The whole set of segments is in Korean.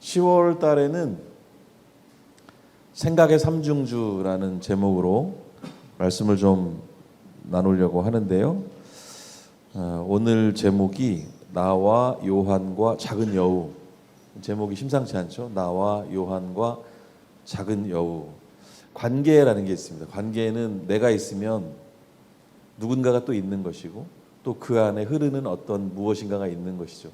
10월 달에는 생각의 삼중주라는 제목으로 말씀을 좀 나누려고 하는데요. 오늘 제목이 나와 요한과 작은 여우. 제목이 심상치 않죠? 나와 요한과 작은 여우. 관계라는 게 있습니다. 관계는 내가 있으면 누군가가 또 있는 것이고 또 그 안에 흐르는 어떤 무엇인가가 있는 것이죠.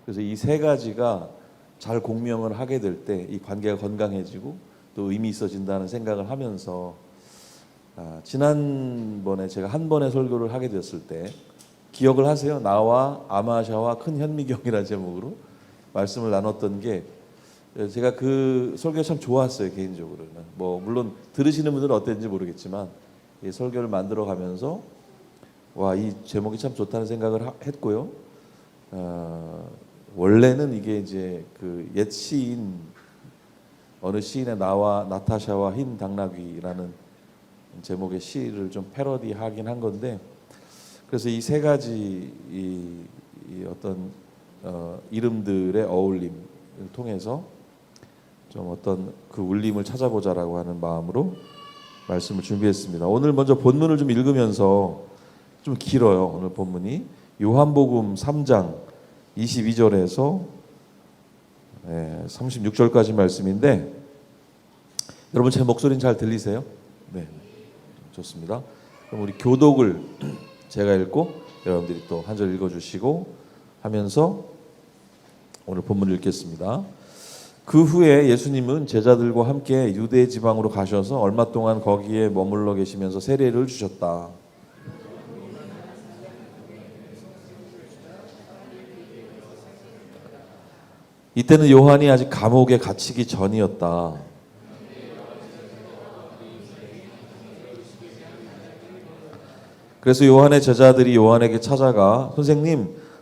그래서 이 세 가지가 잘 공명을 하게 될 때 이 관계가 건강해지고 또 의미 있어진다는 생각을 하면서 지난번에 제가 한 번의 설교를 하게 됐을 때 기억을 하세요? 나와 아마샤와 큰 현미경이라는 제목으로 말씀을 나눴던 게 제가 그 설교 참 좋았어요. 개인적으로는 뭐 물론 들으시는 분들은 어땠는지 모르겠지만 이 설교를 만들어 가면서 와, 이 제목이 참 좋다는 생각을 했고요. 원래는 이게 이제 그 옛 시인 어느 시인의 나와 나타샤와 흰 당나귀라는 제목의 시를 좀 패러디하긴 한 건데, 그래서 이 세 가지 이 어떤 이름들의 어울림을 통해서 좀 어떤 그 울림을 찾아보자라고 하는 마음으로 말씀을 준비했습니다. 오늘 먼저 본문을 좀 읽으면서 좀 길어요. 오늘 본문이 요한복음 3장 22절에서 36절까지 말씀인데, 여러분 제 목소리는 잘 들리세요? 네, 좋습니다. 그럼 우리 교독을 제가 읽고 여러분들이 또 한 절 읽어주시고 하면서 오늘 본문을 읽겠습니다. 그 후에 예수님은 제자들과 함께 유대 지방으로 가셔서 얼마 동안 거기에 머물러 계시면서 세례를 주셨다. 이때는 요한이 아직 감옥에 갇히기 전이었다. 그래서 요한의 제자들이 요한에게 찾아가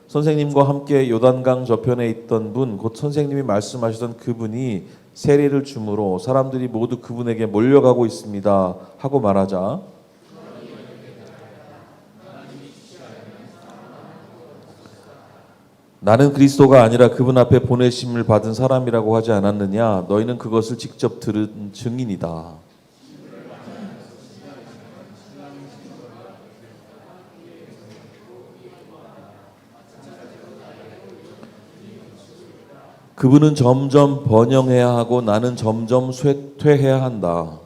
선생님과 함께 요단강 저편에 있던 분, 곧 선생님이 말씀하시던 그분이 세례를 주므로 사람들이 모두 그분에게 몰려가고 있습니다 하고 말하자, 나는 그리스도가 아니라 그분 앞에 보내심을 받은 사람이라고 하지 않았느냐? 너희는 그것을 직접 들은 증인이다. 그분은 점점 번영해야 하고 나는 점점 쇠퇴해야 한다.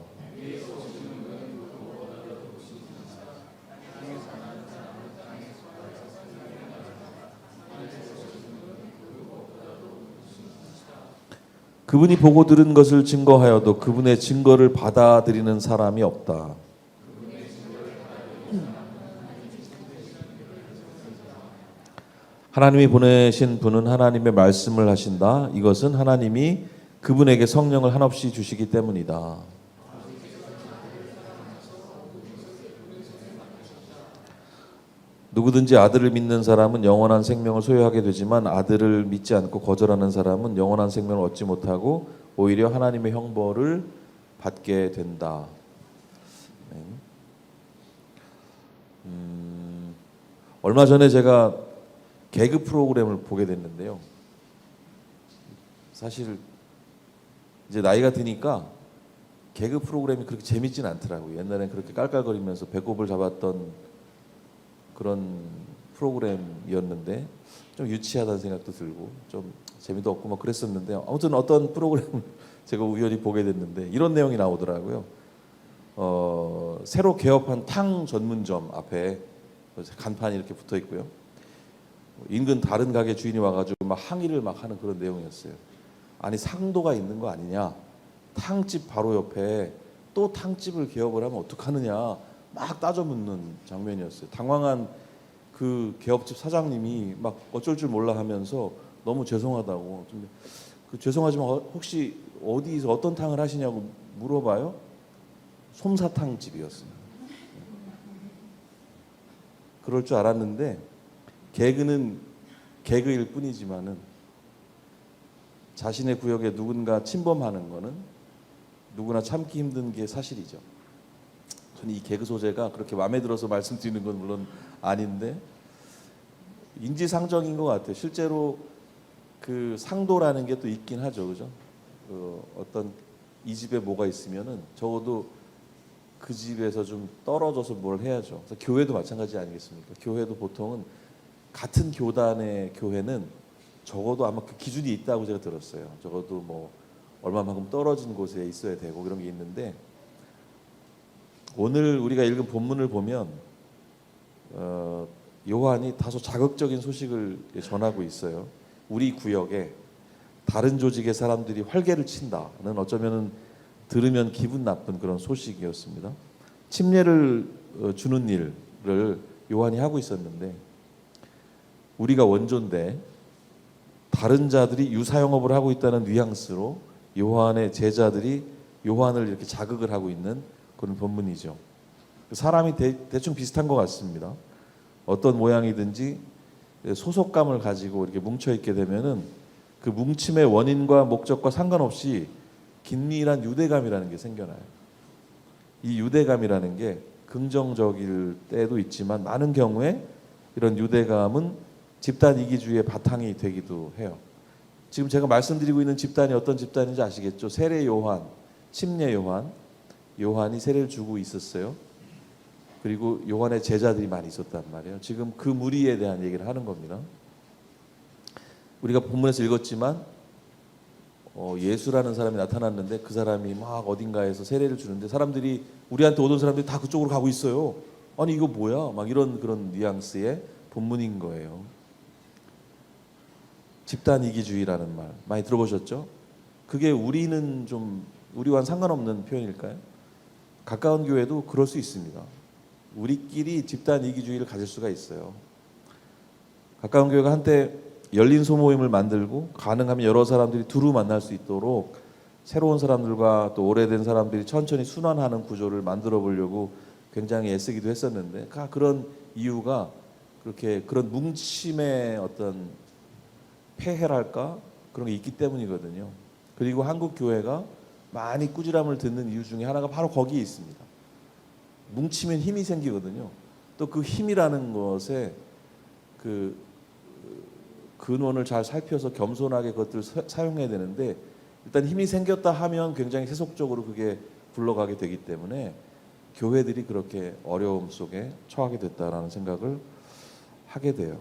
그분이 보고 들은 것을 증거하여도 그분의 증거를 받아들이는 사람이 없다. 하나님이 보내신 분은 하나님의 말씀을 하신다. 이것은 하나님이 그분에게 성령을 한없이 주시기 때문이다. 누구든지 아들을 믿는 사람은 영원한 생명을 소유하게 되지만 아들을 믿지 않고 거절하는 사람은 영원한 생명을 얻지 못하고 오히려 하나님의 형벌을 받게 된다. 얼마 전에 제가 개그 프로그램을 보게 됐는데요. 사실 이제 나이가 드니까 개그 프로그램이 그렇게 재밌진 않더라고요. 옛날엔 그렇게 깔깔거리면서 배꼽을 잡았던 그런 프로그램이었는데 좀 유치하다는 생각도 들고 좀 재미도 없고 막 그랬었는데, 아무튼 어떤 프로그램을 제가 우연히 보게 됐는데 이런 내용이 나오더라고요. 새로 개업한 탕 전문점 앞에 간판이 이렇게 붙어 있고요. 인근 다른 가게 주인이 와가지고 막 항의를 막 하는 그런 내용이었어요. 아니, 상도가 있는 거 아니냐? 탕집 바로 옆에 또 탕집을 개업을 하면 어떡하느냐? 막 따져 묻는 장면이었어요. 당황한 그 개업집 사장님이 막 어쩔 줄 몰라 하면서 너무 죄송하다고. 죄송하지만 혹시 어디서 어떤 탕을 하시냐고 물어봐요. 솜사탕 집이었어요. 그럴 줄 알았는데 개그는 개그일 뿐이지만은 자신의 구역에 누군가 침범하는 거는 누구나 참기 힘든 게 사실이죠. 저는 이 개그 소재가 그렇게 마음에 들어서 말씀드리는 건 물론 아닌데 인지상정인 것 같아요. 실제로 그 상도라는 게 또 있긴 하죠, 그죠? 어떤 이 집에 뭐가 있으면은 적어도 그 집에서 좀 떨어져서 뭘 해야죠. 그래서 교회도 마찬가지 아니겠습니까? 교회도 보통은 같은 교단의 교회는 적어도 아마 그 기준이 있다고 제가 들었어요. 적어도 뭐 얼마만큼 떨어진 곳에 있어야 되고 그런 게 있는데, 오늘 우리가 읽은 본문을 보면 요한이 다소 자극적인 소식을 전하고 있어요. 우리 구역에 다른 조직의 사람들이 활개를 친다는, 어쩌면은 들으면 기분 나쁜 그런 소식이었습니다. 침례를 주는 일을 요한이 하고 있었는데, 우리가 원조인데 다른 자들이 유사영업을 하고 있다는 뉘앙스로 요한의 제자들이 요한을 이렇게 자극을 하고 있는 그런 본문이죠. 사람이 대충 비슷한 것 같습니다. 어떤 모양이든지 소속감을 가지고 이렇게 뭉쳐 있게 되면은 그 뭉침의 원인과 목적과 상관없이 긴밀한 유대감이라는 게 생겨나요. 이 유대감이라는 게 긍정적일 때도 있지만 많은 경우에 이런 유대감은 집단 이기주의의 바탕이 되기도 해요. 지금 제가 말씀드리고 있는 집단이 어떤 집단인지 아시겠죠? 세례 요한, 침례 요한, 요한이 세례를 주고 있었어요. 그리고 요한의 제자들이 많이 있었단 말이에요. 지금 그 무리에 대한 얘기를 하는 겁니다. 우리가 본문에서 읽었지만 예수라는 사람이 나타났는데 그 사람이 막 어딘가에서 세례를 주는데 사람들이, 우리한테 오던 사람들이 다 그쪽으로 가고 있어요. 아니 이거 뭐야? 막 이런 그런 뉘앙스의 본문인 거예요. 집단 이기주의라는 말 많이 들어보셨죠? 그게 우리는 좀 우리와는 상관없는 표현일까요? 가까운 교회도 그럴 수 있습니다. 우리끼리 집단 이기주의를 가질 수가 있어요. 가까운 교회가 한때 열린 소모임을 만들고 가능하면 여러 사람들이 두루 만날 수 있도록 새로운 사람들과 또 오래된 사람들이 천천히 순환하는 구조를 만들어 보려고 굉장히 애쓰기도 했었는데, 그런 이유가 그렇게 그런 뭉침의 어떤 폐해랄까 그런 게 있기 때문이거든요. 그리고 한국 교회가 많이 꾸지람을 듣는 이유 중에 하나가 바로 거기에 있습니다. 뭉치면 힘이 생기거든요. 또 그 힘이라는 것에 그 근원을 잘 살펴서 겸손하게 그것들을 사용해야 되는데, 일단 힘이 생겼다 하면 굉장히 세속적으로 그게 굴러가게 되기 때문에 교회들이 그렇게 어려움 속에 처하게 됐다라는 생각을 하게 돼요.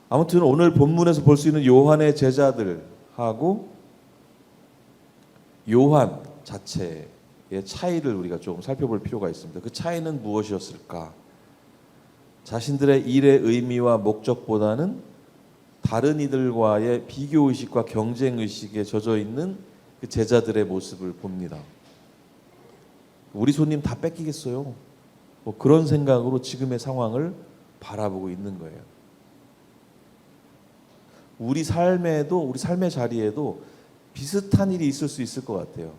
아무튼 오늘 본문에서 볼 수 있는 요한의 제자들하고 요한 자체의 차이를 우리가 좀 살펴볼 필요가 있습니다. 그 차이는 무엇이었을까? 자신들의 일의 의미와 목적보다는 다른 이들과의 비교의식과 경쟁의식에 젖어 있는 그 제자들의 모습을 봅니다. 우리 손님 다 뺏기겠어요? 뭐 그런 생각으로 지금의 상황을 바라보고 있는 거예요. 우리 삶의 자리에도 비슷한 일이 있을 수 있을 것 같아요.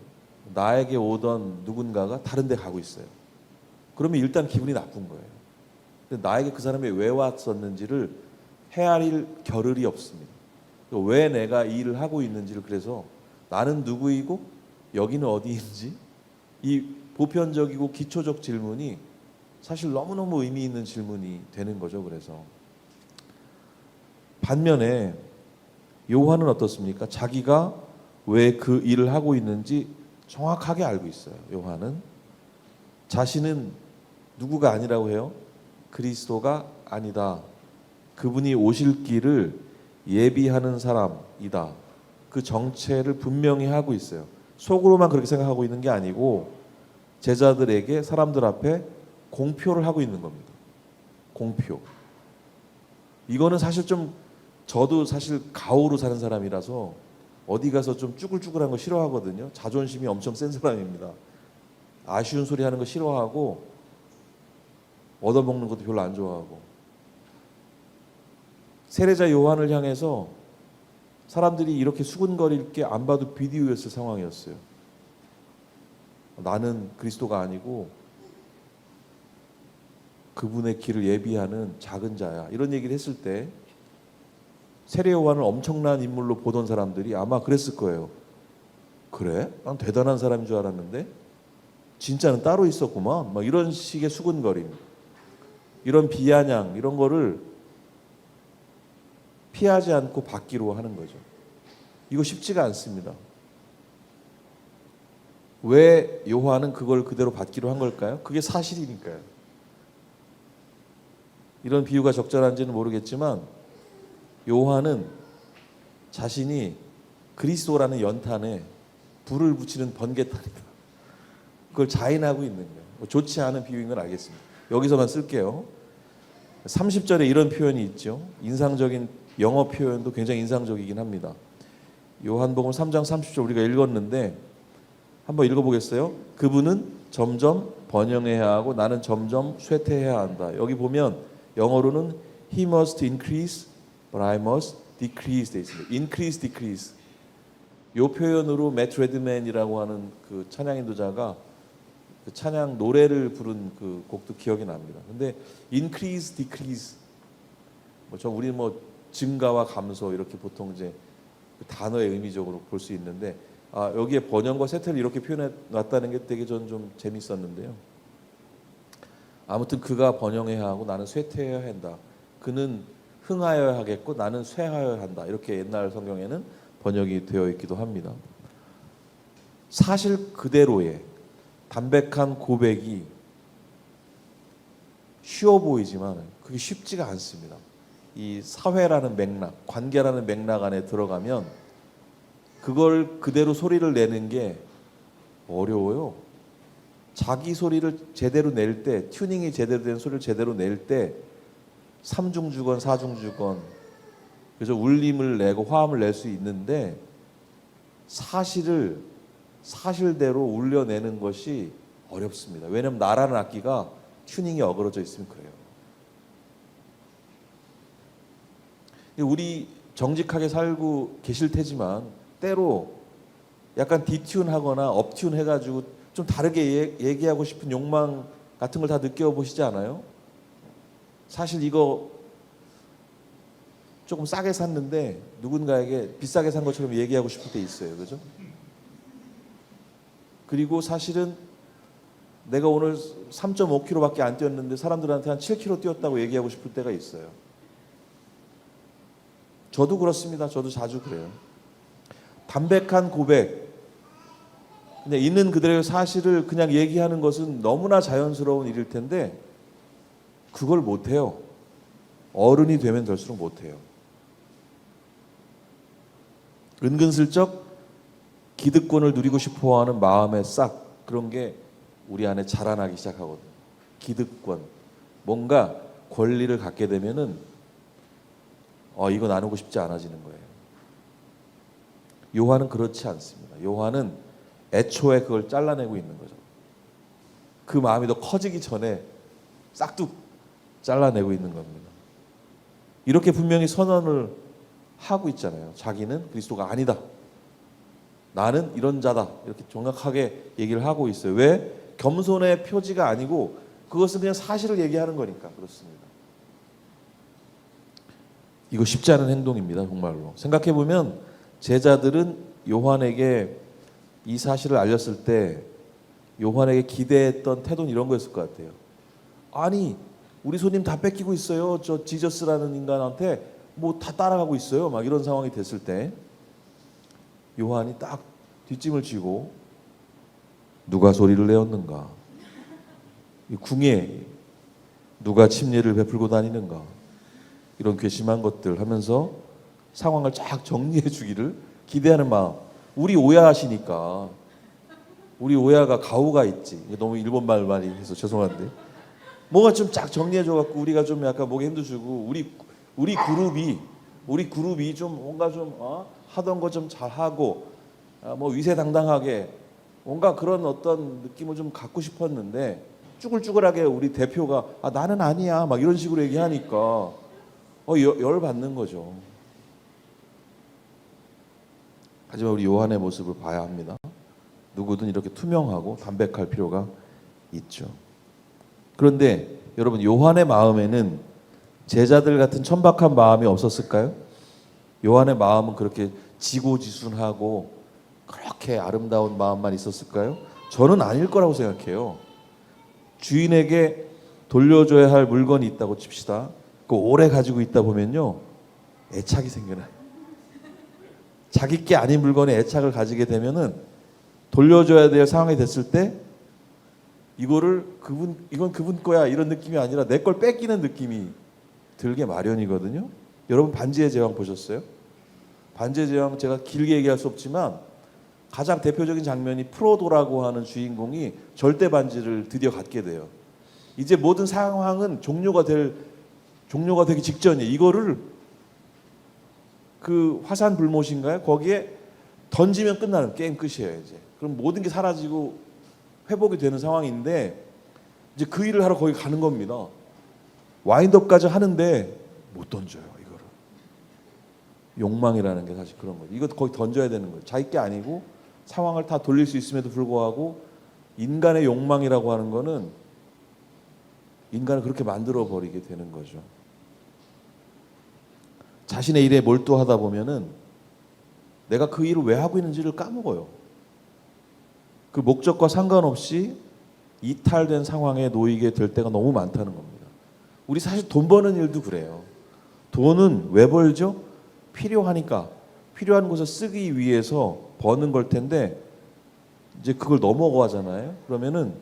나에게 오던 누군가가 다른 데 가고 있어요. 그러면 일단 기분이 나쁜 거예요. 근데 나에게 그 사람이 왜 왔었는지를 헤아릴 겨를이 없습니다. 왜 내가 이 일을 하고 있는지를, 그래서 나는 누구이고 여기는 어디인지, 이 보편적이고 기초적 질문이 사실 너무너무 의미 있는 질문이 되는 거죠. 그래서 반면에 요한은 어떻습니까? 자기가 왜 그 일을 하고 있는지 정확하게 알고 있어요. 요한은 자신은 누구가 아니라고 해요? 그리스도가 아니다. 그분이 오실 길을 예비하는 사람이다. 그 정체를 분명히 하고 있어요. 속으로만 그렇게 생각하고 있는 게 아니고 제자들에게, 사람들 앞에 공표를 하고 있는 겁니다. 공표. 이거는 사실 좀, 저도 사실 가오로 사는 사람이라서 어디 가서 좀 쭈글쭈글한 거 싫어하거든요. 자존심이 엄청 센 사람입니다. 아쉬운 소리 하는 거 싫어하고 얻어먹는 것도 별로 안 좋아하고. 세례자 요한을 향해서 사람들이 이렇게 수군거릴 게 안 봐도 비디오였을 상황이었어요. 나는 그리스도가 아니고 그분의 길을 예비하는 작은 자야, 이런 얘기를 했을 때 세례 요한을 엄청난 인물로 보던 사람들이 아마 그랬을 거예요. 그래? 난 대단한 사람인 줄 알았는데 진짜는 따로 있었구만. 막 이런 식의 수군거림, 이런 비아냥, 이런 거를 피하지 않고 받기로 하는 거죠. 이거 쉽지가 않습니다. 왜 요한은 그걸 그대로 받기로 한 걸까요? 그게 사실이니까요. 이런 비유가 적절한지는 모르겠지만 요한은 자신이 그리스도라는 연탄에 불을 붙이는 번개탄이다. 그걸 자인하고 있는 거예요. 좋지 않은 비유인 건 알겠습니다. 여기서만 쓸게요. 30절에 이런 표현이 있죠. 인상적인 영어 표현도 굉장히 인상적이긴 합니다. 요한복음 3장 30절 우리가 읽었는데 한번 읽어보겠어요? 그분은 점점 번영해야 하고 나는 점점 쇠퇴해야 한다. 여기 보면 영어로는 He must increase, but I must decrease 돼 있습니다. Increase, decrease. 이 표현으로 매트 레드맨이라고 하는 그 찬양 인도자가 그 찬양 노래를 부른 그 곡도 기억이 납니다. 근데 increase, decrease, 우리 증가와 감소 이렇게 보통 이제 그 단어의 의미적으로 볼 수 있는데 여기에 번영과 쇠퇴를 이렇게 표현해 놨다는 게 되게 저는 좀 재밌었는데요. 아무튼 그가 번영해야 하고 나는 쇠퇴해야 한다. 그는 흥하여야 하겠고 나는 쇠하여야 한다. 이렇게 옛날 성경에는 번역이 되어 있기도 합니다. 사실 그대로의 담백한 고백이 쉬워 보이지만 그게 쉽지가 않습니다. 이 사회라는 맥락, 관계라는 맥락 안에 들어가면 그걸 그대로 소리를 내는 게 어려워요. 자기 소리를 제대로 낼 때, 튜닝이 제대로 된 소리를 제대로 낼 때 삼중주건 사중주건 그래서 울림을 내고 화음을 낼 수 있는데 사실을 사실대로 울려내는 것이 어렵습니다. 왜냐하면 나라는 악기가 튜닝이 어그러져 있으면 그래요. 우리 정직하게 살고 계실 테지만 때로 약간 디튠하거나 업튠 해가지고 좀 다르게 얘기하고 싶은 욕망 같은 걸 다 느껴보시지 않아요? 사실 이거 조금 싸게 샀는데 누군가에게 비싸게 산 것처럼 얘기하고 싶을 때 있어요. 그죠? 그리고 사실은 내가 오늘 3.5km밖에 안 뛰었는데 사람들한테 한 7km 뛰었다고 얘기하고 싶을 때가 있어요. 저도 그렇습니다. 저도 자주 그래요. 담백한 고백, 그냥 있는 그대로의 사실을 그냥 얘기하는 것은 너무나 자연스러운 일일 텐데 그걸 못해요. 어른이 되면 될수록 못해요. 은근슬쩍 기득권을 누리고 싶어하는 마음의 싹 그런 게 우리 안에 자라나기 시작하거든요. 기득권, 뭔가 권리를 갖게 되면은 이거 나누고 싶지 않아지는 거예요. 요한은 그렇지 않습니다. 요한은 애초에 그걸 잘라내고 있는 거죠. 그 마음이 더 커지기 전에 싹둑 잘라내고 있는 겁니다. 이렇게 분명히 선언을 하고 있잖아요. 자기는 그리스도가 아니다. 나는 이런 자다. 이렇게 정확하게 얘기를 하고 있어요. 왜? 겸손의 표지가 아니고 그것은 그냥 사실을 얘기하는 거니까 그렇습니다. 이거 쉽지 않은 행동입니다. 정말로. 생각해보면 제자들은 요한에게 이 사실을 알렸을 때 요한에게 기대했던 태도는 이런 거였을 것 같아요. 아니 우리 손님 다 뺏기고 있어요. 저 지저스라는 인간한테 뭐 다 따라가고 있어요. 막 이런 상황이 됐을 때 요한이 딱 뒷짐을 쥐고 누가 소리를 내었는가? 이 궁에 누가 침례를 베풀고 다니는가? 이런 괘씸한 것들 하면서 상황을 쫙 정리해 주기를 기대하는 마음. 우리 오야하시니까 우리 오야가 가오가 있지. 너무 일본말 많이 해서 죄송한데 뭔가 좀 쫙 정리해 줘갖고 우리가 좀 약간 목에 힘도 주고 우리 그룹이 좀 뭔가 좀 하던 거 좀 잘하고 뭐 위세당당하게 뭔가 그런 어떤 느낌을 좀 갖고 싶었는데 쭈글쭈글하게 우리 대표가 나는 아니야 막 이런 식으로 얘기하니까 열 받는 거죠. 하지만 우리 요한의 모습을 봐야 합니다. 누구든 이렇게 투명하고 담백할 필요가 있죠. 그런데 여러분 요한의 마음에는 제자들 같은 천박한 마음이 없었을까요? 요한의 마음은 그렇게 지고지순하고 그렇게 아름다운 마음만 있었을까요? 저는 아닐 거라고 생각해요. 주인에게 돌려줘야 할 물건이 있다고 칩시다. 그 오래 가지고 있다 보면요 애착이 생겨나요. 자기 게 아닌 물건에 애착을 가지게 되면은 돌려줘야 될 상황이 됐을 때 이거를 이건 그분 거야 이런 느낌이 아니라 내 걸 뺏기는 느낌이 들게 마련이거든요. 여러분 반지의 제왕 보셨어요? 반지의 제왕 제가 길게 얘기할 수 없지만 가장 대표적인 장면이 프로도라고 하는 주인공이 절대 반지를 드디어 갖게 돼요. 이제 모든 상황은 종료가 되기 직전이에요. 이거를 그 화산 불못인가요? 거기에 던지면 끝나는 게임 끝이에요. 이제 그럼 모든 게 사라지고 회복이 되는 상황인데 이제 그 일을 하러 거기 가는 겁니다. 와인드업까지 하는데 못 던져요. 이거를 욕망이라는 게 사실 그런 거죠. 이거 거기 던져야 되는 거예요. 자기 게 아니고 상황을 다 돌릴 수 있음에도 불구하고 인간의 욕망이라고 하는 거는 인간을 그렇게 만들어 버리게 되는 거죠. 자신의 일에 몰두하다 보면은 내가 그 일을 왜 하고 있는지를 까먹어요. 그 목적과 상관없이 이탈된 상황에 놓이게 될 때가 너무 많다는 겁니다. 우리 사실 돈 버는 일도 그래요. 돈은 왜 벌죠? 필요하니까 필요한 곳에 쓰기 위해서 버는 걸 텐데 이제 그걸 넘어가잖아요. 그러면은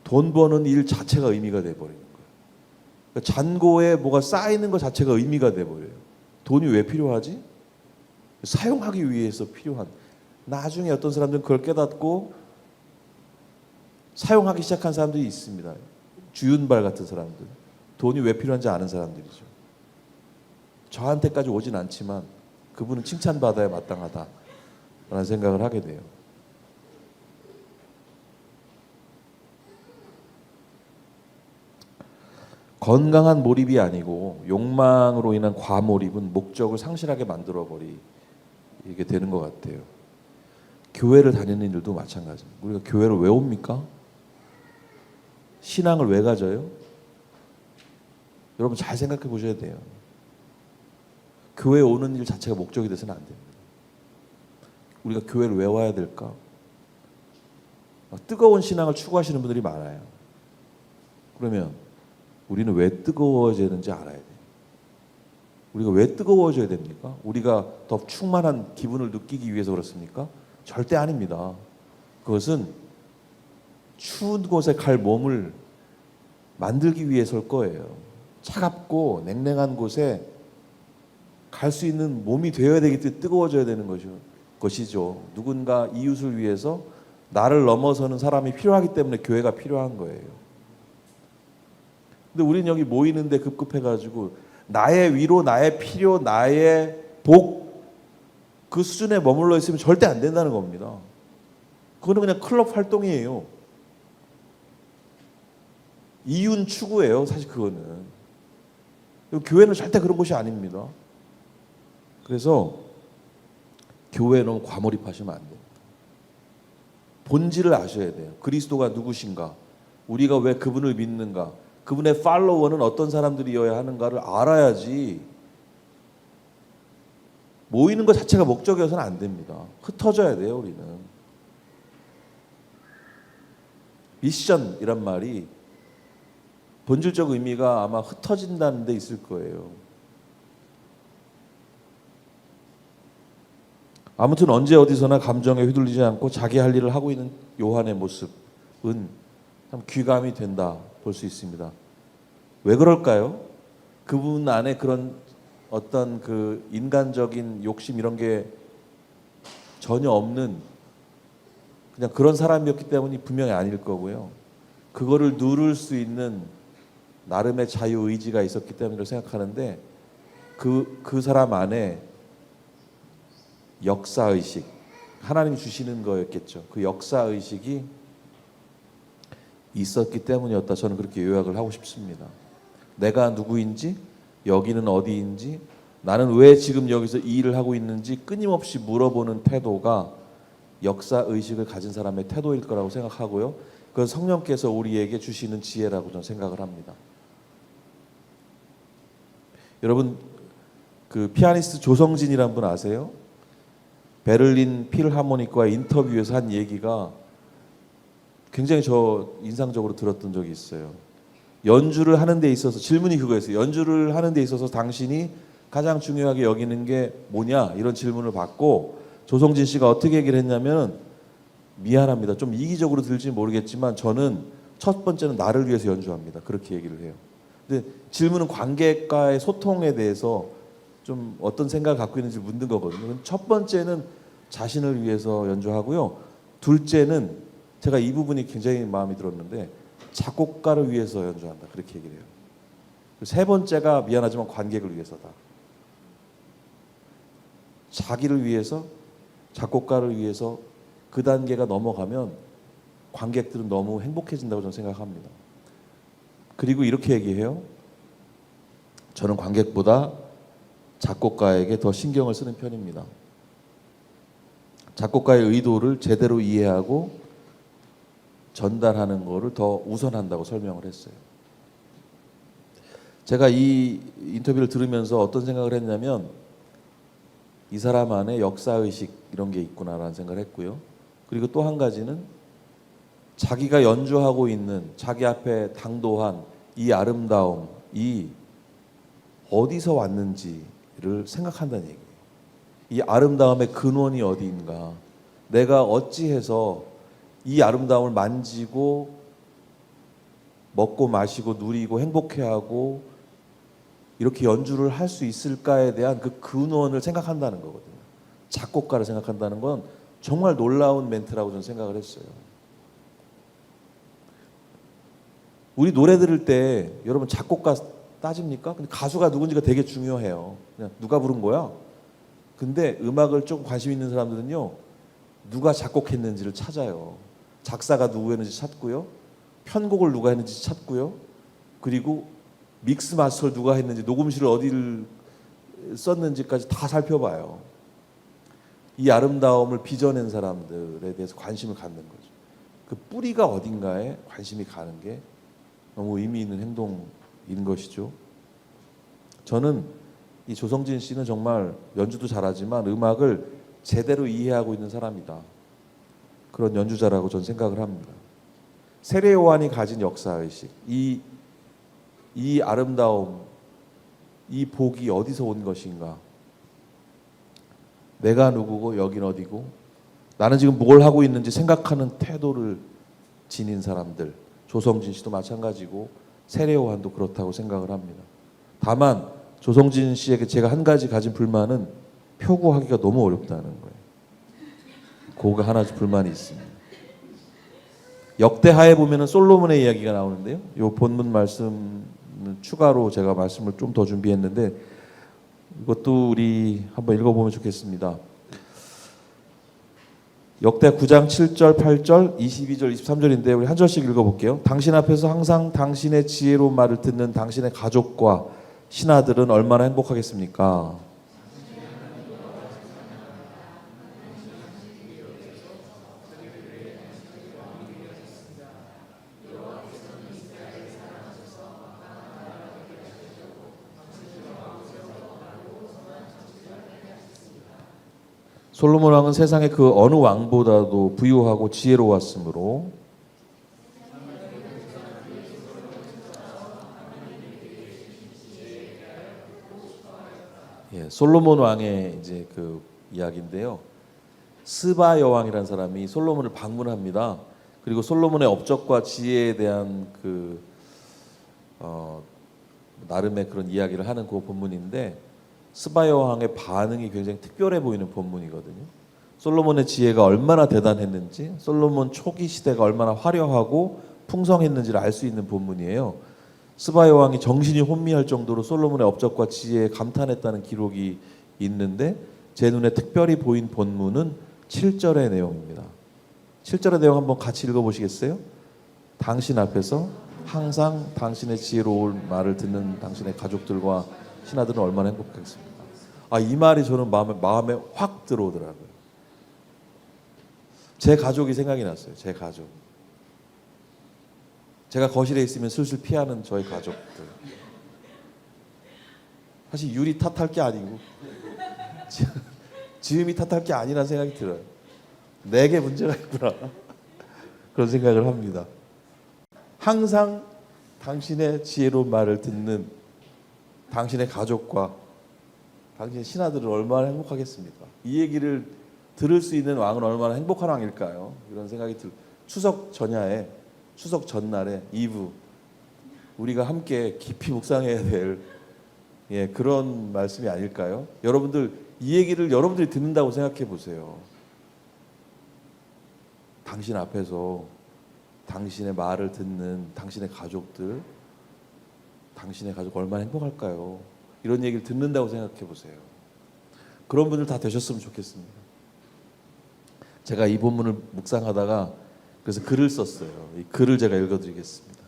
돈 버는 일 자체가 의미가 돼 버리는 거예요. 그러니까 잔고에 뭐가 쌓이는 것 자체가 의미가 돼 버려요. 돈이 왜 필요하지? 사용하기 위해서 필요한. 나중에 어떤 사람들은 그걸 깨닫고 사용하기 시작한 사람들이 있습니다. 주윤발 같은 사람들. 돈이 왜 필요한지 아는 사람들이죠. 저한테까지 오진 않지만 그분은 칭찬받아야 마땅하다라는 생각을 하게 돼요. 건강한 몰입이 아니고 욕망으로 인한 과몰입은 목적을 상실하게 만들어버리게 되는 것 같아요. 교회를 다니는 일도 마찬가지입니다. 우리가 교회를 왜 옵니까? 신앙을 왜 가져요? 여러분 잘 생각해 보셔야 돼요. 교회에 오는 일 자체가 목적이 돼서는 안 됩니다. 우리가 교회를 왜 와야 될까? 뜨거운 신앙을 추구하시는 분들이 많아요. 그러면 우리는 왜 뜨거워져야 되는지 알아야 돼요. 우리가 왜 뜨거워져야 됩니까? 우리가 더 충만한 기분을 느끼기 위해서 그렇습니까? 절대 아닙니다. 그것은 추운 곳에 갈 몸을 만들기 위해서일 거예요. 차갑고 냉랭한 곳에 갈 수 있는 몸이 되어야 되기 때문에 뜨거워져야 되는 것이죠. 누군가 이웃을 위해서 나를 넘어서는 사람이 필요하기 때문에 교회가 필요한 거예요. 근데 우리는 여기 모이는데 급급해가지고 나의 위로, 나의 필요, 나의 복 그 수준에 머물러 있으면 절대 안 된다는 겁니다. 그거는 그냥 클럽 활동이에요. 이윤 추구예요. 사실 그거는. 교회는 절대 그런 곳이 아닙니다. 그래서 교회에 너무 과몰입하시면 안 됩니다. 본질을 아셔야 돼요. 그리스도가 누구신가? 우리가 왜 그분을 믿는가? 그분의 팔로워는 어떤 사람들이어야 하는가를 알아야지 모이는 것 자체가 목적이어서는 안 됩니다. 흩어져야 돼요. 우리는. 미션이란 말이 본질적 의미가 아마 흩어진다는 데 있을 거예요. 아무튼 언제 어디서나 감정에 휘둘리지 않고 자기 할 일을 하고 있는 요한의 모습은 참 귀감이 된다 볼 수 있습니다. 왜 그럴까요? 그분 안에 그런 어떤 그 인간적인 욕심 이런 게 전혀 없는 그냥 그런 사람이었기 때문이 분명히 아닐 거고요. 그거를 누를 수 있는 나름의 자유의지가 있었기 때문이라고 생각하는데 그 사람 안에 역사의식, 하나님이 주시는 거였겠죠. 그 역사의식이 있었기 때문이었다. 저는 그렇게 요약을 하고 싶습니다. 내가 누구인지, 여기는 어디인지, 나는 왜 지금 여기서 이 일을 하고 있는지 끊임없이 물어보는 태도가 역사의식을 가진 사람의 태도일 거라고 생각하고요. 그건 성령께서 우리에게 주시는 지혜라고 저는 생각을 합니다. 여러분 그 피아니스트 조성진이라는 분 아세요? 베를린 필하모니카와 인터뷰에서 한 얘기가 굉장히 저 인상적으로 들었던 적이 있어요. 연주를 하는 데 있어서 질문이 그거였어요. 연주를 하는 데 있어서 당신이 가장 중요하게 여기는 게 뭐냐 이런 질문을 받고 조성진 씨가 어떻게 얘기를 했냐면 미안합니다. 좀 이기적으로 들지 모르겠지만 저는 첫 번째는 나를 위해서 연주합니다. 그렇게 얘기를 해요. 근데 질문은 관객과의 소통에 대해서 좀 어떤 생각을 갖고 있는지 묻는 거거든요. 첫 번째는 자신을 위해서 연주하고요. 둘째는 제가 이 부분이 굉장히 마음에 들었는데 작곡가를 위해서 연주한다. 그렇게 얘기를 해요. 세 번째가 미안하지만 관객을 위해서다. 자기를 위해서, 작곡가를 위해서 그 단계가 넘어가면 관객들은 너무 행복해진다고 저는 생각합니다. 그리고 이렇게 얘기해요. 저는 관객보다 작곡가에게 더 신경을 쓰는 편입니다. 작곡가의 의도를 제대로 이해하고 전달하는 것을 더 우선한다고 설명을 했어요. 제가 이 인터뷰를 들으면서 어떤 생각을 했냐면 이 사람 안에 역사의식 이런 게 있구나라는 생각을 했고요. 그리고 또 한 가지는 자기가 연주하고 있는 자기 앞에 당도한 이 아름다움, 이 어디서 왔는지를 생각한다는 얘기예요. 이 아름다움의 근원이 어디인가? 내가 어찌해서 이 아름다움을 만지고 먹고 마시고 누리고 행복해하고 이렇게 연주를 할 수 있을까에 대한 그 근원을 생각한다는 거거든요. 작곡가를 생각한다는 건 정말 놀라운 멘트라고 저는 생각을 했어요. 우리 노래 들을 때 여러분 작곡가 따집니까? 근데 가수가 누군지가 되게 중요해요. 그냥 누가 부른 거야? 근데 음악을 조금 관심 있는 사람들은요, 누가 작곡했는지를 찾아요. 작사가 누구였는지 찾고요, 편곡을 누가 했는지 찾고요, 그리고 믹스 마스터를 누가 했는지, 녹음실을 어디를 썼는지까지 다 살펴봐요. 이 아름다움을 빚어낸 사람들에 대해서 관심을 갖는 거죠. 그 뿌리가 어딘가에 관심이 가는 게 너무 의미 있는 행동인 것이죠. 저는 이 조성진 씨는 정말 연주도 잘하지만 음악을 제대로 이해하고 있는 사람이다. 그런 연주자라고 저는 생각을 합니다. 세례 요한이 가진 역사의식, 이 아름다움, 이 복이 어디서 온 것인가? 내가 누구고 여긴 어디고 나는 지금 뭘 하고 있는지 생각하는 태도를 지닌 사람들, 조성진 씨도 마찬가지고 세례 요한도 그렇다고 생각을 합니다. 다만 조성진 씨에게 제가 한 가지 가진 불만은 표구하기가 너무 어렵다는 거예요. 그거 하나 불만이 있습니다. 역대하에 보면은 솔로몬의 이야기가 나오는데요. 이 본문 말씀 추가로 제가 말씀을 좀 더 준비했는데 이것도 우리 한번 읽어보면 좋겠습니다. 역대 9장 7절, 8절, 22절, 23절인데 우리 한 절씩 읽어볼게요. 당신 앞에서 항상 당신의 지혜로운 말을 듣는 당신의 가족과 신하들은 얼마나 행복하겠습니까? 솔로몬 왕은 세상의 그 어느 왕보다도 부유하고 지혜로웠으므로 솔로몬 왕의 이제 그 이야기인데요. 스바 여왕이라는 사람이 솔로몬을 방문합니다. 그리고 솔로몬의 업적과 지혜에 대한 나름의 그런 이야기를 하는 그 본문인데 스바 여왕의 반응이 굉장히 특별해 보이는 본문이거든요. 솔로몬의 지혜가 얼마나 대단했는지, 솔로몬 초기 시대가 얼마나 화려하고 풍성했는지를 알 수 있는 본문이에요. 스바 여왕이 정신이 혼미할 정도로 솔로몬의 업적과 지혜에 감탄했다는 기록이 있는데 제 눈에 특별히 보인 본문은 7절의 내용입니다. 7절의 내용 한번 같이 읽어보시겠어요? 당신 앞에서 항상 당신의 지혜로운 말을 듣는 당신의 가족들과 신하들은 얼마나 행복하겠습니까? 이 말이 저는 마음에 확 들어오더라고요. 제 가족이 생각이 났어요. 제 가족. 제가 거실에 있으면 슬슬 피하는 저희 가족들. 사실 유리 탓할 게 아니고 지음이 탓할 게 아니라는 생각이 들어요. 내게 문제가 있구나. 그런 생각을 합니다. 항상 당신의 지혜로운 말을 듣는 당신의 가족과 당신의 신하들은 얼마나 행복하겠습니까? 이 얘기를 들을 수 있는 왕은 얼마나 행복한 왕일까요? 이런 생각이 추석 전야에, 추석 전날에 이브 우리가 함께 깊이 묵상해야 될 그런 말씀이 아닐까요? 여러분들 이 얘기를 여러분들이 듣는다고 생각해 보세요. 당신 앞에서 당신의 말을 듣는 당신의 가족들, 당신의 가족 얼마나 행복할까요? 이런 얘기를 듣는다고 생각해 보세요. 그런 분들 다 되셨으면 좋겠습니다. 제가 이 본문을 묵상하다가 그래서 글을 썼어요. 이 글을 제가 읽어드리겠습니다.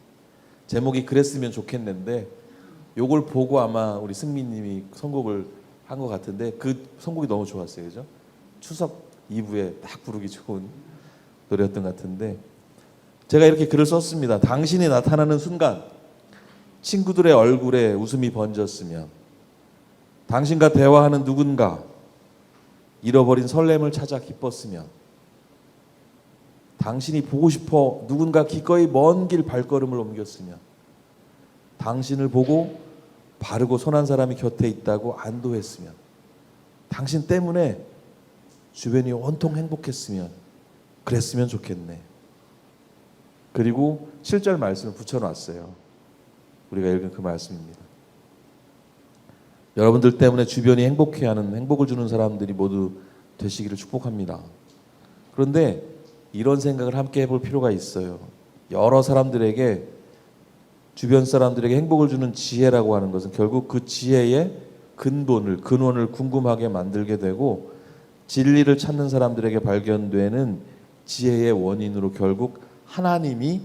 제목이 그랬으면 좋겠는데 요걸 보고 아마 우리 승민님이 선곡을 한 것 같은데 그 선곡이 너무 좋았어요. 그죠? 추석 이브에 딱 부르기 좋은 노래였던 것 같은데 제가 이렇게 글을 썼습니다. 당신이 나타나는 순간 친구들의 얼굴에 웃음이 번졌으면 당신과 대화하는 누군가 잃어버린 설렘을 찾아 기뻤으면 당신이 보고 싶어 누군가 기꺼이 먼 길 발걸음을 옮겼으면 당신을 보고 바르고 선한 사람이 곁에 있다고 안도했으면 당신 때문에 주변이 온통 행복했으면 그랬으면 좋겠네. 그리고 7절 말씀을 붙여놨어요. 우리가 읽은 그 말씀입니다. 여러분들 때문에 주변이 행복해하는, 행복을 주는 사람들이 모두 되시기를 축복합니다. 그런데 이런 생각을 함께 해볼 필요가 있어요. 여러 사람들에게, 주변 사람들에게 행복을 주는 지혜라고 하는 것은 결국 그 지혜의 근원을 궁금하게 만들게 되고 진리를 찾는 사람들에게 발견되는 지혜의 원인으로 결국 하나님이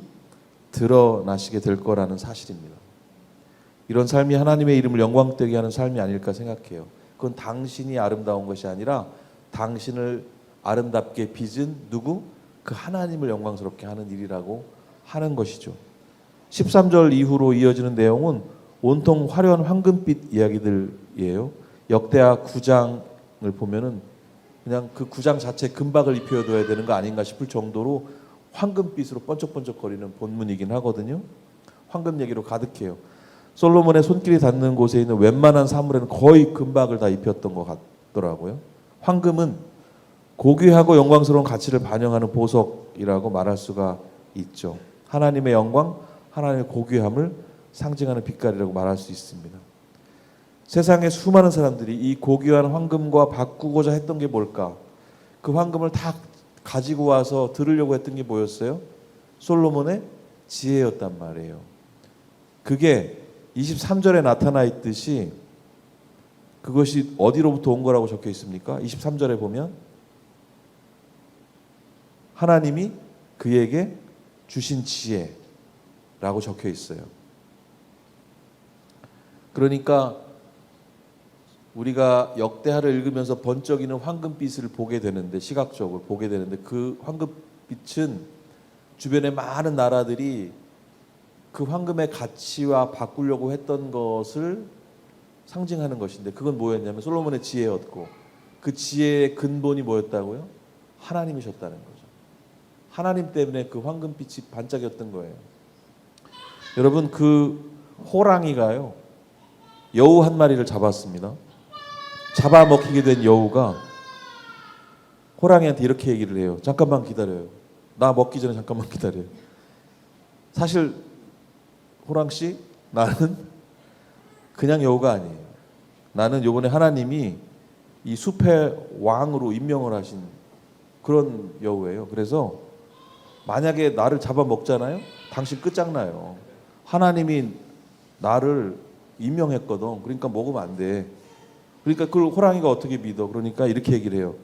드러나시게 될 거라는 사실입니다. 이런 삶이 하나님의 이름을 영광되게 하는 삶이 아닐까 생각해요. 그건 당신이 아름다운 것이 아니라 당신을 아름답게 빚은 누구? 그 하나님을 영광스럽게 하는 일이라고 하는 것이죠. 13절 이후로 이어지는 내용은 온통 화려한 황금빛 이야기들이에요. 역대하 9장을 보면은 그냥 그 9장 자체 금박을 입혀둬야 되는 거 아닌가 싶을 정도로 황금빛으로 번쩍번쩍거리는 본문이긴 하거든요. 황금 얘기로 가득해요. 솔로몬의 손길이 닿는 곳에 있는 웬만한 사물에는 거의 금박을 다 입혔던 것 같더라고요. 황금은 고귀하고 영광스러운 가치를 반영하는 보석이라고 말할 수가 있죠. 하나님의 영광, 하나님의 고귀함을 상징하는 빛깔이라고 말할 수 있습니다. 세상에 수많은 사람들이 이 고귀한 황금과 바꾸고자 했던 게 뭘까? 그 황금을 다 가지고 와서 들으려고 했던 게 뭐였어요? 솔로몬의 지혜였단 말이에요. 그게 23절에 나타나 있듯이 그것이 어디로부터 온 거라고 적혀 있습니까? 23절에 보면 하나님이 그에게 주신 지혜라고 적혀 있어요. 그러니까 우리가 역대하를 읽으면서 번쩍이는 황금빛을 보게 되는데, 시각적으로 보게 되는데, 그 황금빛은 주변의 많은 나라들이 그 황금의 가치와 바꾸려고 했던 것을 상징하는 것인데, 그건 뭐였냐면 솔로몬의 지혜였고, 그 지혜의 근본이 뭐였다고요? 하나님이셨다는 거죠. 하나님 때문에 그 황금빛이 반짝였던 거예요. 여러분, 그 호랑이가요, 여우 한 마리를 잡았습니다. 잡아먹히게 된 여우가 호랑이한테 이렇게 얘기를 해요. 잠깐만 기다려요. 나 먹기 전에 잠깐만 기다려요. 사실 호랑씨, 나는 그냥 여우가 아니에요. 나는 요번에 하나님이 이 숲의 왕으로 임명을 하신 그런 여우예요. 그래서 만약에 나를 잡아먹잖아요, 당신 끝장나요. 하나님이 나를 임명했거든. 그러니까 먹으면 안 돼. 그러니까 그걸 호랑이가 어떻게 믿어? 그러니까 이렇게 얘기를 해요.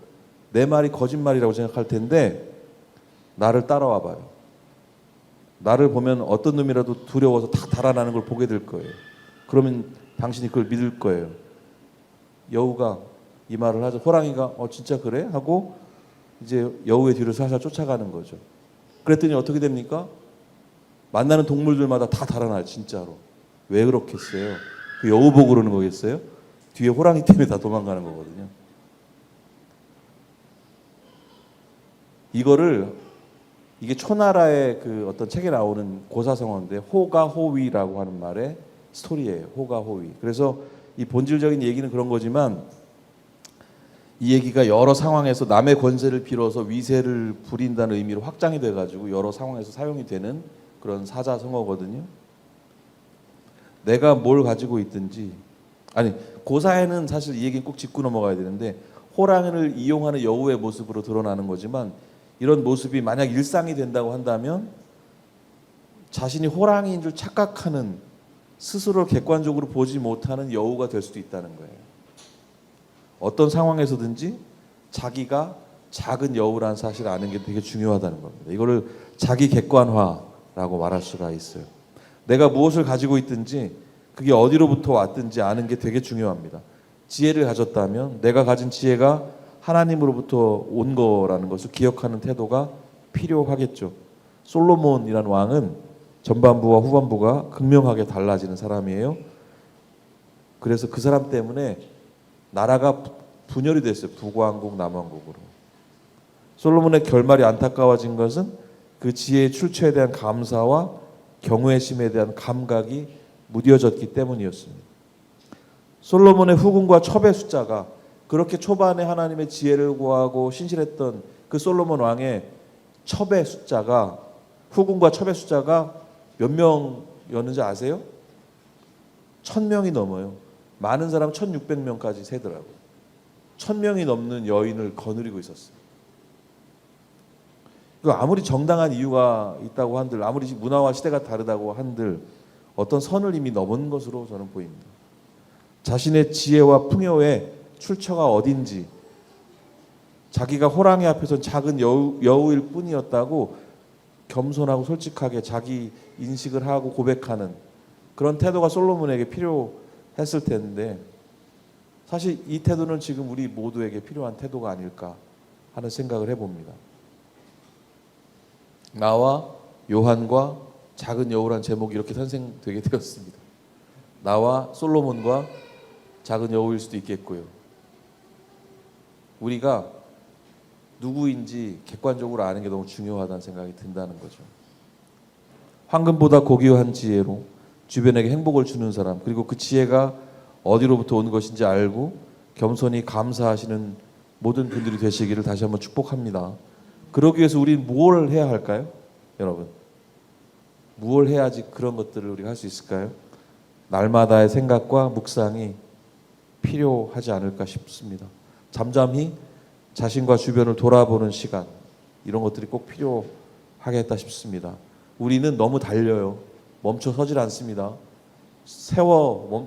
내 말이 거짓말이라고 생각할 텐데 나를 따라와 봐요. 나를 보면 어떤 놈이라도 두려워서 다 달아나는 걸 보게 될 거예요. 그러면 당신이 그걸 믿을 거예요. 여우가 이 말을 하죠. 호랑이가 진짜 그래? 하고 이제 여우의 뒤를 살살 쫓아가는 거죠. 그랬더니 어떻게 됩니까? 만나는 동물들마다 다 달아나요. 진짜로. 왜 그렇겠어요? 그 여우 보고 그러는 거겠어요? 뒤에 호랑이 때문에 다 도망가는 거거든요. 이게 초나라의 그 어떤 책에 나오는 고사성어인데 호가호위라고 하는 말의 스토리예요. 호가호위. 그래서 이 본질적인 얘기는 그런 거지만 이 얘기가 여러 상황에서 남의 권세를 빌어서 위세를 부린다는 의미로 확장이 돼가지고 여러 상황에서 사용이 되는 그런 사자성어거든요. 내가 뭘 가지고 있든지, 아니 고사에는 사실 이 얘기는 꼭 짚고 넘어가야 되는데 호랑이를 이용하는 여우의 모습으로 드러나는 거지만, 이런 모습이 만약 일상이 된다고 한다면 자신이 호랑이인 줄 착각하는, 스스로를 객관적으로 보지 못하는 여우가 될 수도 있다는 거예요. 어떤 상황에서든지 자기가 작은 여우라는 사실을 아는 게 되게 중요하다는 겁니다. 이거를 자기 객관화라고 말할 수가 있어요. 내가 무엇을 가지고 있든지 그게 어디로부터 왔든지 아는 게 되게 중요합니다. 지혜를 가졌다면 내가 가진 지혜가 하나님으로부터 온 거라는 것을 기억하는 태도가 필요하겠죠. 솔로몬이라는 왕은 전반부와 후반부가 극명하게 달라지는 사람이에요. 그래서 그 사람 때문에 나라가 분열이 됐어요. 북왕국, 남왕국으로. 솔로몬의 결말이 안타까워진 것은 그 지혜의 출처에 대한 감사와 경외심에 대한 감각이 무뎌졌기 때문이었습니다. 솔로몬의 후궁과 첩의 숫자가, 그렇게 초반에 하나님의 지혜를 구하고 신실했던 그 솔로몬 왕의 첩의 숫자가, 후궁과 첩의 숫자가 몇 명이었는지 아세요? 1000명이 넘어요. 많은 사람 1600명까지 세더라고요. 1000명이 넘는 여인을 거느리고 있었어요. 아무리 정당한 이유가 있다고 한들, 아무리 문화와 시대가 다르다고 한들 어떤 선을 이미 넘은 것으로 저는 보입니다. 자신의 지혜와 풍요의 출처가 어딘지, 자기가 호랑이 앞에서 작은 여우일 뿐이었다고 겸손하고 솔직하게 자기 인식을 하고 고백하는 그런 태도가 솔로몬에게 필요했을 텐데, 사실 이 태도는 지금 우리 모두에게 필요한 태도가 아닐까 하는 생각을 해봅니다. 나와 요한과 작은 여우란 제목이 이렇게 탄생되게 되었습니다. 나와 솔로몬과 작은 여우일 수도 있겠고요. 우리가 누구인지 객관적으로 아는 게 너무 중요하다는 생각이 든다는 거죠. 황금보다 고귀한 지혜로 주변에게 행복을 주는 사람, 그리고 그 지혜가 어디로부터 온 것인지 알고 겸손히 감사하시는 모든 분들이 되시기를 다시 한번 축복합니다. 그러기 위해서 우리는 뭘 해야 할까요? 여러분, 무엇을 해야지 그런 것들을 우리가 할 수 있을까요? 날마다의 생각과 묵상이 필요하지 않을까 싶습니다. 잠잠히 자신과 주변을 돌아보는 시간, 이런 것들이 꼭 필요하겠다 싶습니다. 우리는 너무 달려요. 멈춰 서질 않습니다.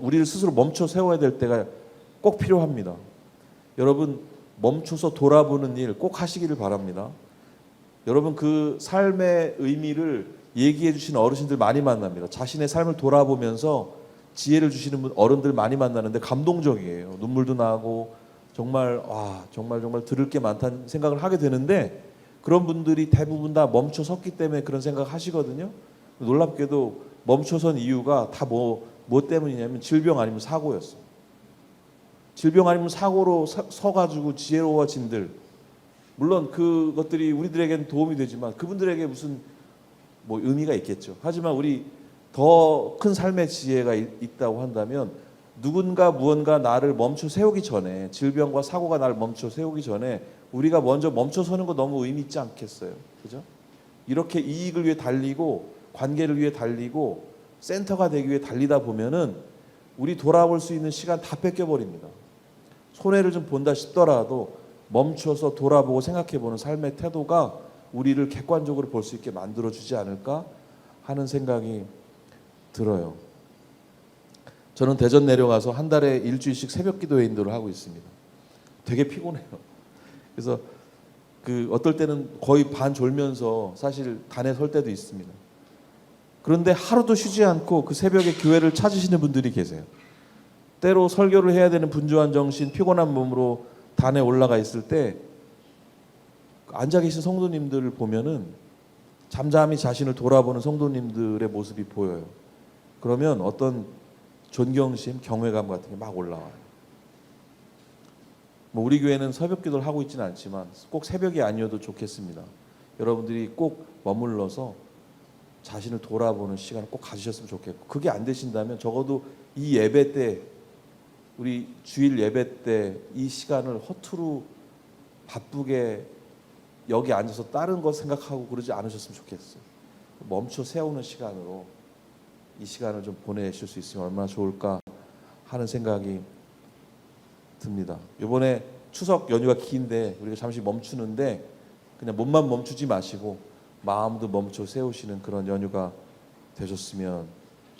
우리를 스스로 멈춰 세워야 될 때가 꼭 필요합니다. 여러분, 멈춰서 돌아보는 일 꼭 하시기를 바랍니다. 여러분, 그 삶의 의미를 얘기해 주신 어르신들 많이 만납니다. 자신의 삶을 돌아보면서 지혜를 주시는 어른들 많이 만나는데 감동적이에요. 눈물도 나고 정말 정말 들을 게 많다는 생각을 하게 되는데, 그런 분들이 대부분 다 멈춰 섰기 때문에 그런 생각을 하시거든요. 놀랍게도 멈춰선 이유가 다 뭐 때문이냐면 질병 아니면 사고였어요. 질병 아니면 사고로 서가지고 지혜로워진들, 물론 그것들이 우리들에게는 도움이 되지만 그분들에게 무슨 의미가 있겠죠. 하지만 우리 더 큰 삶의 지혜가 있다고 한다면, 누군가 무언가 나를 멈춰 세우기 전에, 질병과 사고가 나를 멈춰 세우기 전에 우리가 먼저 멈춰 서는 거 너무 의미 있지 않겠어요? 그죠? 이렇게 이익을 위해 달리고 관계를 위해 달리고 센터가 되기 위해 달리다 보면은 우리 돌아볼 수 있는 시간 다 뺏겨버립니다. 손해를 좀 본다 싶더라도 멈춰서 돌아보고 생각해보는 삶의 태도가 우리를 객관적으로 볼 수 있게 만들어주지 않을까 하는 생각이 들어요. 저는 대전 내려가서 한 달에 일주일씩 새벽 기도 인도를 하고 있습니다. 되게 피곤해요. 그래서 어떨 때는 거의 반 졸면서 사실 단에 설 때도 있습니다. 그런데 하루도 쉬지 않고 그 새벽에 교회를 찾으시는 분들이 계세요. 때로 설교를 해야 되는 분주한 정신, 피곤한 몸으로 단에 올라가 있을 때 앉아 계신 성도님들을 보면은 잠잠히 자신을 돌아보는 성도님들의 모습이 보여요. 그러면 어떤 존경심, 경외감 같은 게 막 올라와요. 우리 교회는 새벽 기도를 하고 있지는 않지만 꼭 새벽이 아니어도 좋겠습니다. 여러분들이 꼭 머물러서 자신을 돌아보는 시간을 꼭 가지셨으면 좋겠고, 그게 안 되신다면 적어도 이 예배 때 우리 주일 예배 때 이 시간을 허투루 바쁘게 여기 앉아서 다른 거 생각하고 그러지 않으셨으면 좋겠어요. 멈춰 세우는 시간으로 이 시간을 좀 보내실 수 있으면 얼마나 좋을까 하는 생각이 듭니다. 이번에 추석 연휴가 긴데 우리가 잠시 멈추는데 그냥 몸만 멈추지 마시고 마음도 멈춰 세우시는 그런 연휴가 되셨으면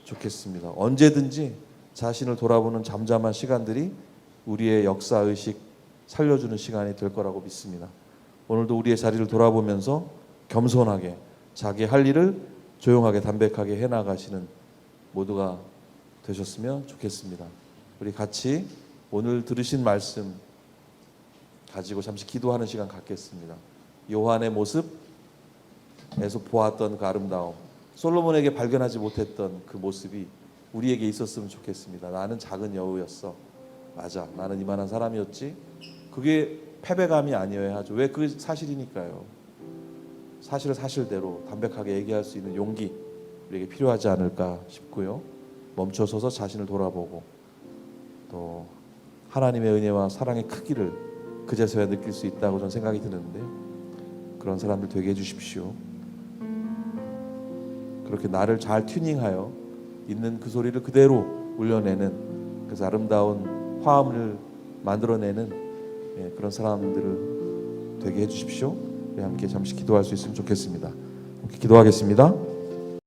좋겠습니다. 언제든지 자신을 돌아보는 잠잠한 시간들이 우리의 역사의식 살려주는 시간이 될 거라고 믿습니다. 오늘도 우리의 자리를 돌아보면서 겸손하게 자기 할 일을 조용하게 담백하게 해나가시는 모두가 되셨으면 좋겠습니다. 우리 같이 오늘 들으신 말씀 가지고 잠시 기도하는 시간 갖겠습니다. 요한의 모습에서 보았던 그 아름다움, 솔로몬에게 발견하지 못했던 그 모습이 우리에게 있었으면 좋겠습니다. 나는 작은 여우였어. 맞아, 나는 이만한 사람이었지. 그게 패배감이 아니어야 하죠. 왜? 그게 사실이니까요. 사실을 사실대로 담백하게 얘기할 수 있는 용기 우리에게 필요하지 않을까 싶고요. 멈춰서서 자신을 돌아보고 또 하나님의 은혜와 사랑의 크기를 그제서야 느낄 수 있다고 저는 생각이 드는데, 그런 사람들 되게 해주십시오. 그렇게 나를 잘 튜닝하여 있는 그 소리를 그대로 울려내는, 그래서 아름다운 화음을 만들어내는 그런 사람들을 되게 해주십시오. 우리 함께 잠시 기도할 수 있으면 좋겠습니다. 함께 기도하겠습니다.